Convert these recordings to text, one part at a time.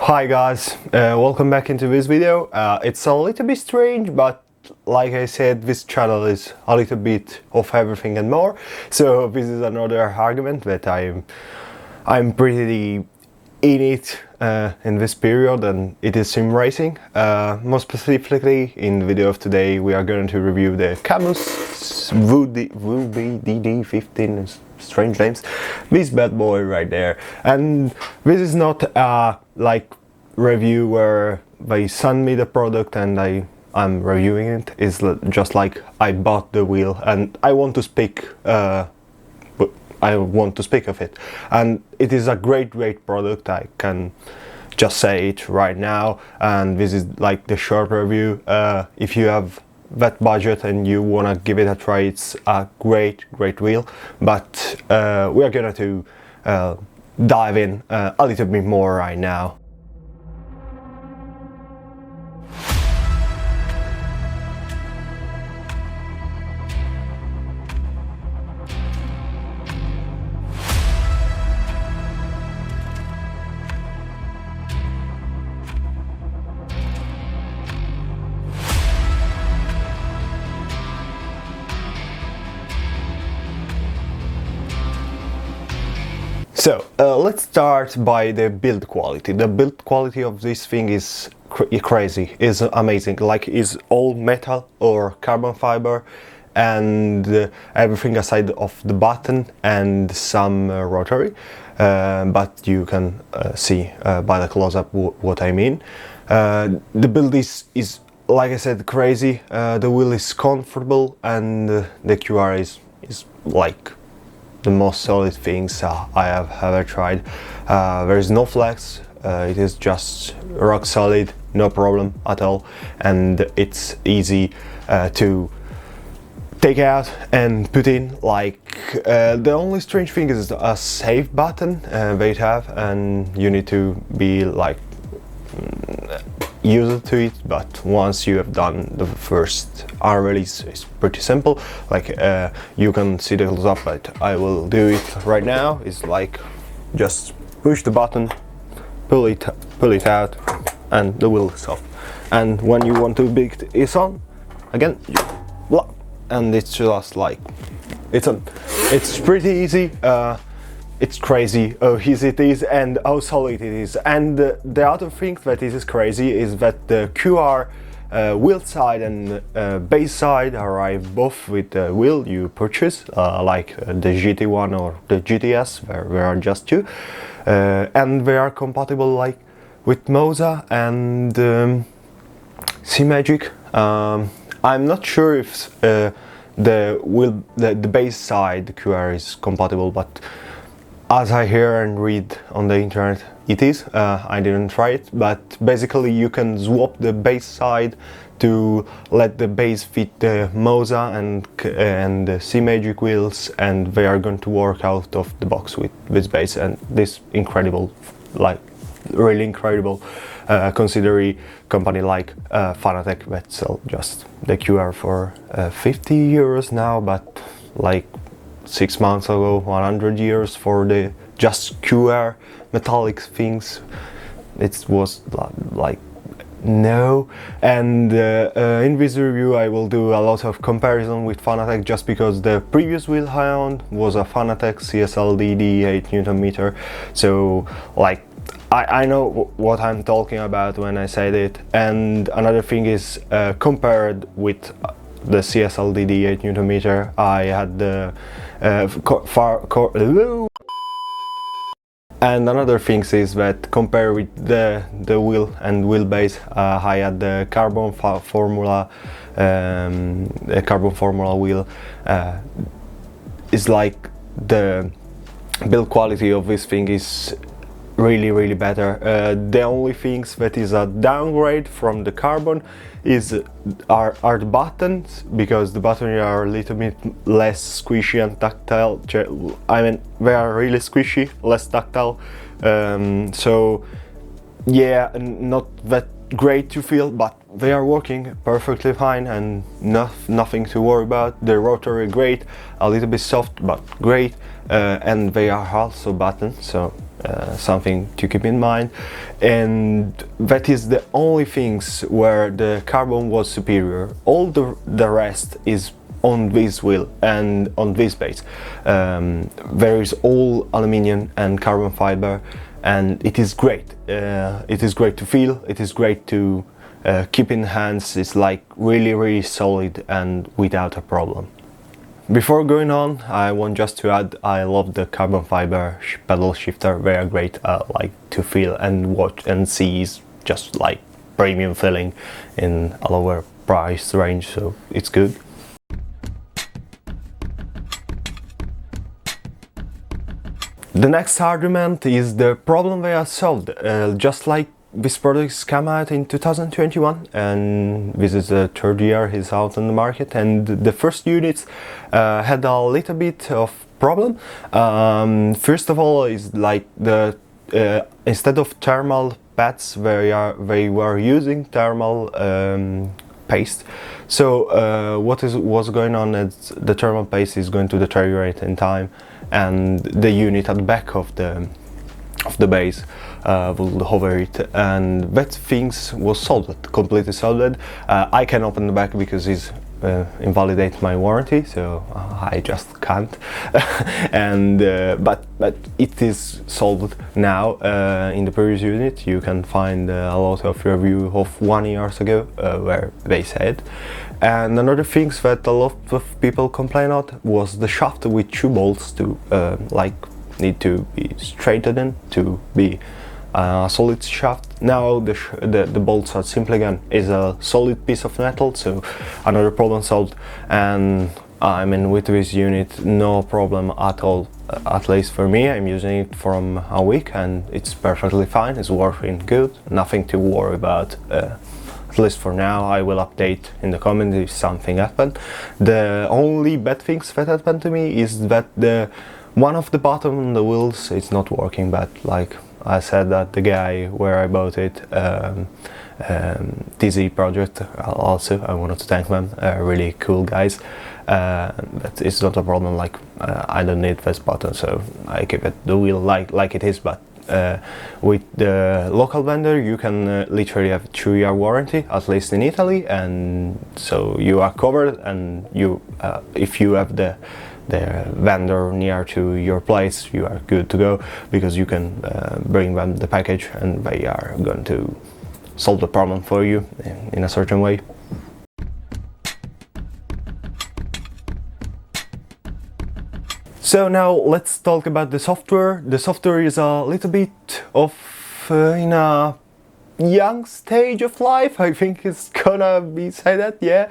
Hi guys, welcome back into this video. It's a little bit strange, but like I said, this channel is a little bit of everything and more. So this is another argument that I'm pretty in it in this period, and it is sim racing. More specifically, in the video of today, we are going to review the Cammus WBDD15. Strange names. This bad boy right there, and this is not a like review where they send me the product and I'm reviewing it. It's just like I bought the wheel and I want to speak of it, and it is a great product. I can just say it right now, and this is like the short review. If you have that budget and you want to give it a try, it's a great wheel, but we are gonna to dive in a little bit more right now. So let's start by the build quality. The build quality of this thing is crazy, is amazing. Like, is all metal or carbon fiber, and everything aside of the button and some rotary, but you can see by the close-up what I mean. The build is like I said, crazy. The wheel is comfortable, and the QR is like the most solid things I have ever tried. There is no flex, it is just rock solid, no problem at all, and it's easy to take out and put in. Like, the only strange thing is a save button they have, and you need to be like used to it, but once you have done the first arm release, it's pretty simple. Like, you can see the close up, but I will do it right now. It's like just push the button, pull it out, and the wheel is off. And when you want to put it on again, you block, and it's just like it's on. It's pretty easy. It's crazy how easy it is and how solid it is. And the other thing that is crazy is that the QR wheel side and base side arrive both with the wheel you purchase, like the GT1 or the GTS, where there are just two, and they are compatible like with Moza and C-Magic. I'm not sure if the base side, the QR, is compatible, but as I hear and read on the internet, it is. I didn't try it, but basically you can swap the base side to let the base fit the Moza and the C-Magic wheels, and they are going to work out of the box with this base. And this incredible, like really incredible, considering company like Fanatec that sell just the QR for 50 euros now, but like 6 months ago, 100 years for the just QR metallic things. It was like no. And in this review I will do a lot of comparison with Fanatec, just because the previous wheel I owned was a Fanatec CSLD 8 Nm. So like I know what I'm talking about when I said it. And another thing is, compared with the CSLD 8 Nm, I had the and another thing is that compared with the wheel and wheelbase, I had the carbon formula wheel. Is like the build quality of this thing is really better. The only things that is a downgrade from the carbon are the buttons, because the buttons are a little bit less squishy and tactile. I mean, they are really squishy, less tactile. So yeah, not that great to feel, but they are working perfectly fine and nothing to worry about. The rotary great, a little bit soft but great, and they are also buttons, so something to keep in mind, and that is the only things where the carbon was superior. All the rest is on this wheel and on this base. There is all aluminium and carbon fiber, and it is great. It is great to feel, it is great to keep in hands. It's like really solid and without a problem. Before going on, I want just to add, I love the carbon fiber pedal shifter. They are great, like to feel and watch and see. Is just like premium feeling in a lower price range, so it's good. The next argument is the problem they are solved. Just like this product came out in 2021, and this is the third year it's out on the market, and the first units had a little bit of problem. First of all, is like the instead of thermal pads, they were using thermal paste. So what was going on is the thermal paste is going to deteriorate in time, and the unit at the back of the base will hover it, and that things was solved, completely solved. I can open the back because it's invalidate my warranty, so I just can't. And but it is solved now. In the previous unit you can find a lot of review of 1 year ago where they said. And another things that a lot of people complain about was the shaft with 2 bolts to like need to be straightened to be a solid shaft. Now the bolts are simply again is a solid piece of metal, so another problem solved. And I mean, with this unit, no problem at all. At least for me, I'm using it from a week and it's perfectly fine. It's working good, nothing to worry about. At least for now. I will update in the comments if something happened. The only bad things that happened to me is that the one of the bottom the wheels is not working, but like I said, that the guy where I bought it, TZ Project, also I wanted to thank them, really cool guys. But it's not a problem, like I don't need this button, so I keep it the wheel like it is. But with the local vendor you can literally have 2-year warranty, at least in Italy, and so you are covered. And you if you have the vendor near to your place, you are good to go, because you can bring them the package and they are going to solve the problem for you in a certain way. So now let's talk about the software. The software is a little bit of in a young stage of life, I think it's gonna be said that, yeah.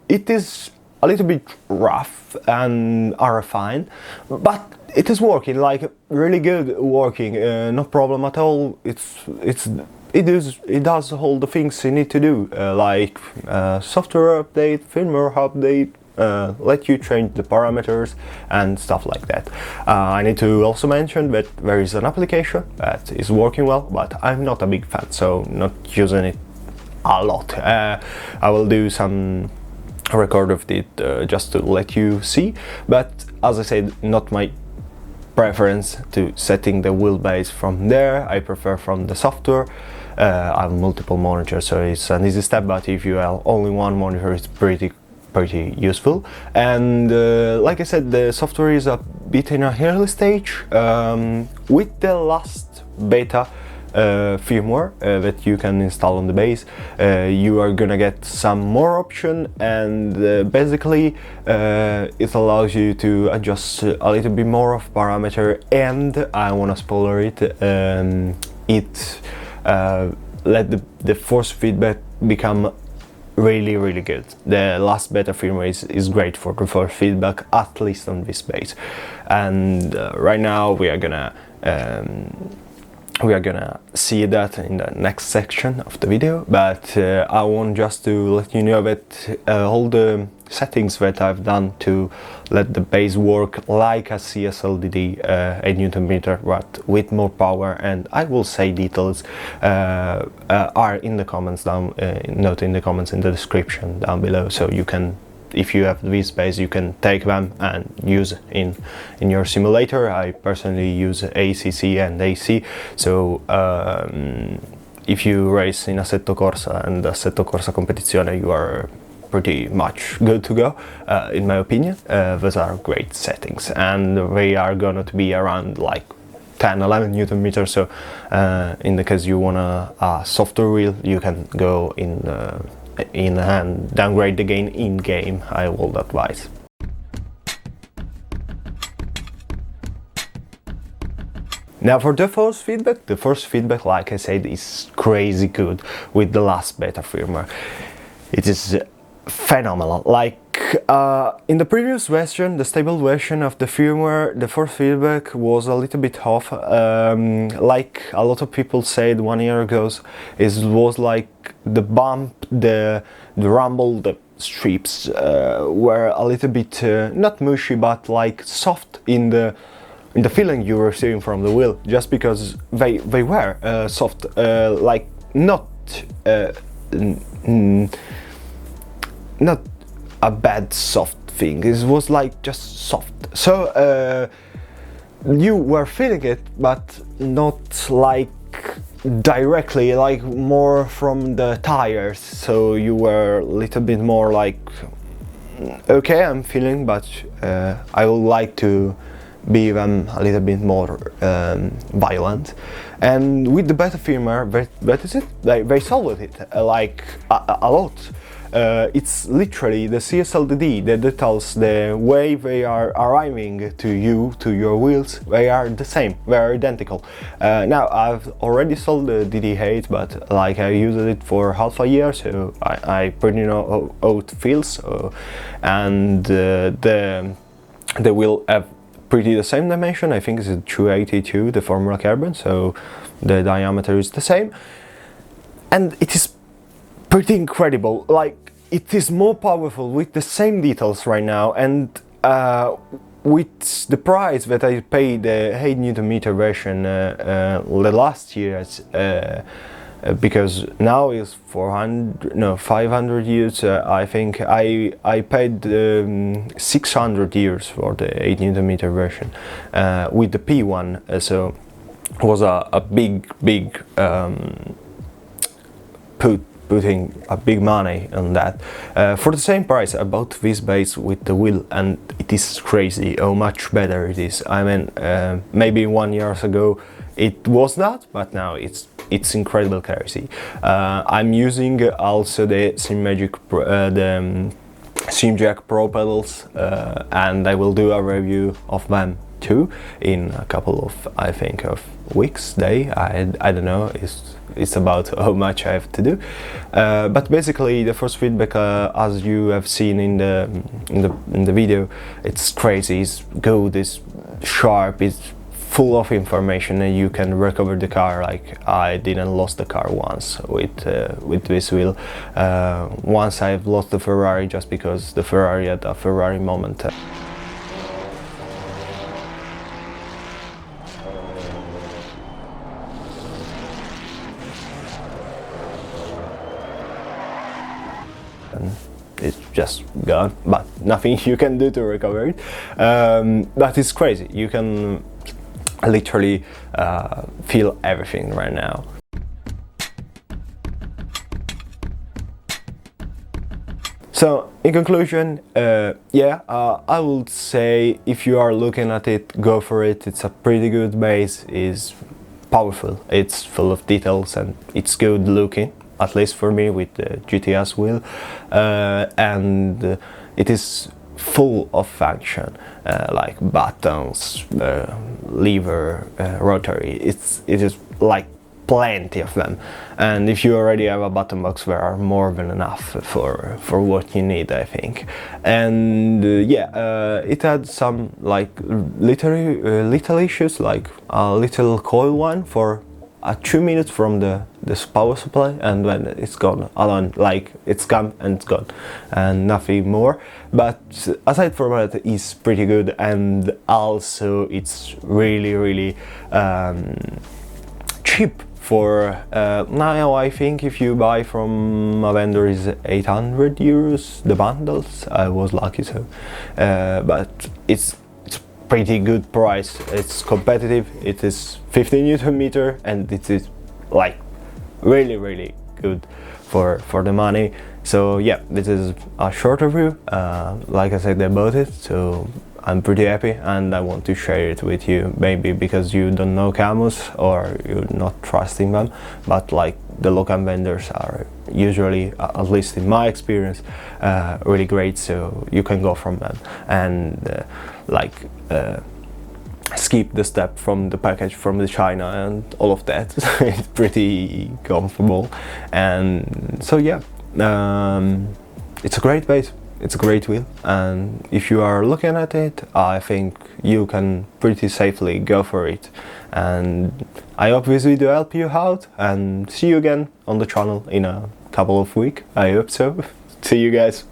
It is a little bit rough and unrefined, but it is working, like really good working, no problem at all. It does all the things you need to do, like software update, firmware update, let you change the parameters and stuff like that. I need to also mention that there is an application that is working well, but I'm not a big fan, so not using it a lot. I will do some record of it just to let you see, but as I said, not my preference to setting the wheelbase from there. I prefer from the software. I have multiple monitors, so it's an easy step, but if you have only one monitor, it's pretty useful. And like I said, the software is a bit in a early stage. With the last beta firmware that you can install on the base, you are gonna get some more option, and basically it allows you to adjust a little bit more of parameter, and I wanna spoiler it, let the force feedback become really good. The last beta firmware is great for the force feedback, at least on this base. And right now we are gonna see that in the next section of the video, but I want just to let you know that all the settings that I've done to let the base work like a CSLDD 8 Newton meter, but with more power, and I will say details are in the comments down, note in the comments in the description down below, so you can, if you have this base, you can take them and use in your simulator. I personally use ACC and AC, so if you race in Assetto Corsa and Assetto Corsa Competizione, you are pretty much good to go, in my opinion. Those are great settings, and they are gonna to be around like 10-11 Newton meters. So in the case you want a softer wheel, you can go in and downgrade the gain in game. I would advise. Now for the force feedback, like I said, is crazy good with the last beta firmware. It is phenomenal. Like in the previous version, the stable version of the firmware, the force feedback was a little bit off. Like a lot of people said 1 year ago, it was like the bump, the rumble, the strips were a little bit not mushy, but like soft in the feeling you were receiving from the wheel, just because they were soft, like not not a bad soft thing. It was like just soft. So you were feeling it, but not like directly, like more from the tires. So you were a little bit more like, okay, I'm feeling, but I would like to be them a little bit more violent. And with the beta firmware, that is it. They solved it like a lot. It's literally the CSLDD, the details, the way they are arriving to you, to your wheels, they are the same, they are identical. Now I've already sold the DD8, but like I used it for half a year, so I pretty know how it feels, and the wheel have pretty the same dimension. I think it's a 282, the Formula Carbon, so the diameter is the same, and it is pretty incredible. Like, it is more powerful with the same details right now, and with the price that I paid the 8 Newton meter version the last years, because now is 500 years. I think I paid 600 years for the 8 Newton meter version with the P1, so it was a big putting a big money on that. For the same price I bought this base with the wheel, and it is crazy how much better it is. I mean, maybe 1 year ago it was not, but now it's incredible crazy. I'm using also the SimJack Pro pedals, and I will do a review of them too in a couple of, I think, of weeks, I don't know, it's about how much I have to do, but basically the first feedback, as you have seen in the video, it's crazy, it's good, it's sharp, it's full of information, and you can recover the car. Like, I didn't lost the car once with this wheel. Once I've lost the Ferrari just because the Ferrari had a Ferrari moment. It's just gone, but nothing you can do to recover it. But it's crazy. You can literally feel everything right now. So in conclusion, I would say if you are looking at it, go for it. It's a pretty good base. It's powerful. It's full of details, and it's good looking, at least for me, with the GTS wheel, and it is full of function, like buttons, lever, rotary. It is like plenty of them, and if you already have a button box, there are more than enough for what you need, I think. And it had some like little issues, like a little coil one for 2 minutes from the power supply, and then it's gone alone, like it's come and it's gone, and nothing more. But aside from that, it's pretty good, and also it's really cheap for now I think if you buy from a vendor is 800 euros the bundles. I was lucky, so but it's pretty good price. It's competitive. It is 50 Newton meter, and it is like really good for the money. So yeah, this is a short review. Like I said, I bought it, so I'm pretty happy, and I want to share it with you, maybe because you don't know Cammus or you're not trusting them, but like the local vendors are usually, at least in my experience, really great, so you can go from them and skip the step from the package from the China and all of that. It's pretty comfortable, and so yeah, it's a great base. It's a great wheel, and if you are looking at it, I think you can pretty safely go for it. And I hope this video helped you out, and see you again on the channel in a couple of weeks. I hope so. See you guys.